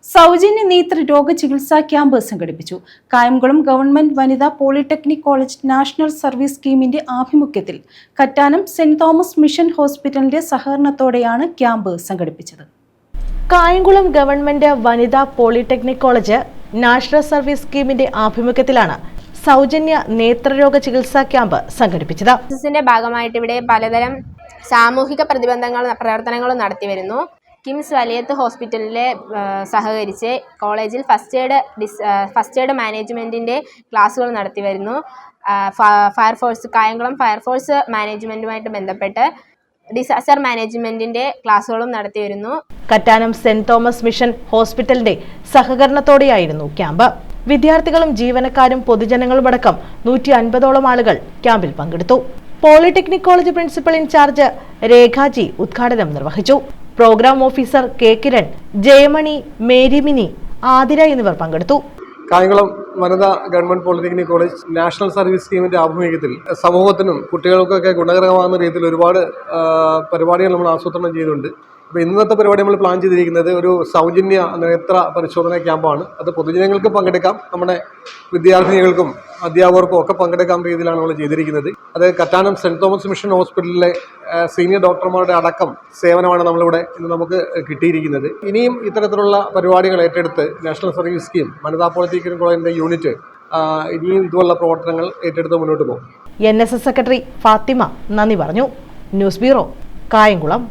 സൗജന്യ നേത്ര രോഗ ചികിത്സാ ക്യാമ്പ് സംഘടിപ്പിച്ചു. കായംകുളം ഗവൺമെന്റ് വനിതാ പോളിടെക്നിക് കോളേജ് നാഷണൽ സർവീസ് സ്കീമിന്റെ ആഭിമുഖ്യത്തിൽ കറ്റാനം സെന്റ് തോമസ് മിഷൻ ഹോസ്പിറ്റലിന്റെ സഹകരണത്തോടെയാണ് ക്യാമ്പ് സംഘടിപ്പിച്ചത്. കായംകുളം ഗവൺമെന്റ് വനിതാ പോളിടെക്നിക് കോളേജ് നാഷണൽ സർവീസ് സ്കീമിന്റെ ആഭിമുഖ്യത്തിലാണ് സൗജന്യ നേത്രരോഗ ചികിത്സാ ക്യാമ്പ് സംഘടിപ്പിച്ചത്. ഇതിന്റെ ഭാഗമായിട്ട് ഇവിടെ പലതരം സാമൂഹിക പ്രവർത്തനങ്ങളും നടത്തിവരുന്നു. കിംസ് വലിയത്ത് ഹോസ്പിറ്റലിലെ സഹകരിച്ച് കോളേജിൽ ഫസ്റ്റ് എയ്ഡ് മാനേജ്മെൻറ്റിൻ്റെ ക്ലാസ്സുകൾ നടത്തി വരുന്നു. കായംകുളം ഫയർഫോഴ്സ് മാനേജ്മെൻറ്റുമായിട്ട് ബന്ധപ്പെട്ട് ഡിസാസ്റ്റർ മാനേജ്മെൻറ്റിൻ്റെ ക്ലാസ്സുകളും നടത്തി വരുന്നു. കറ്റാനം സെന്റ് തോമസ് മിഷൻ ഹോസ്പിറ്റലിന്റെ സഹകരണത്തോടെയായിരുന്നു ക്യാമ്പ്. വിദ്യാർത്ഥികളും ജീവനക്കാരും പൊതുജനങ്ങളുമടക്കം 150ഓളം ആളുകൾ ക്യാമ്പിൽ പങ്കെടുത്തു. Polytechnic college principal in-charge Rekhaji ഉദ്ഘാടനം നിർവഹിച്ചു. Program officer K Kiran, Jayamani, Marymini, Athira എന്നിവർ പങ്കെടുത്തു. കായംകുളം വനിതാ government polytechnic college national service സ്കീമിന്റെ ആഭിമുഖ്യത്തിൽ സമൂഹത്തിനും കുട്ടികൾക്കൊക്കെ ഗുണകരമാകുന്ന രീതിയിൽ ഒരുപാട് പരിപാടികൾ നമ്മൾ ആസൂത്രണം ചെയ്യുന്നുണ്ട്. അപ്പോൾ ഇന്നത്തെ പരിപാടി നമ്മൾ പ്ലാൻ ചെയ്തിരിക്കുന്നത് ഒരു സൗജന്യ നേത്ര പരിശോധന ക്യാമ്പാണ്. അത് പൊതുജനങ്ങൾക്ക് പങ്കെടുക്കാം, നമ്മുടെ വിദ്യാർത്ഥിനികൾക്കും അധ്യാപകർക്കും ഒക്കെ പങ്കെടുക്കാൻ രീതിയിലാണ് നമ്മൾ ചെയ്തിരിക്കുന്നത്. അത് കറ്റാനം സെന്റ് തോമസ് മിഷൻ ഹോസ്പിറ്റലിലെ സീനിയർ ഡോക്ടർമാരുടെ അടക്കം സേവനമാണ് നമ്മളിവിടെ ഇന്ന് നമുക്ക് കിട്ടിയിരിക്കുന്നത്. ഇനിയും ഇത്തരത്തിലുള്ള പരിപാടികൾ ഏറ്റെടുത്ത് നാഷണൽ സർവീസ് സ്കീം വനിതാ പോളിടെക്നിക് കോളേജിന്റെ യൂണിറ്റ് ഇനിയും ഇതുപോലുള്ള പ്രവർത്തനങ്ങൾ ഏറ്റെടുത്ത് മുന്നോട്ട് പോകും. NSS സെക്രട്ടറി ഫാത്തിമ നന്ദി പറഞ്ഞു. News bureau, Kayamkulam.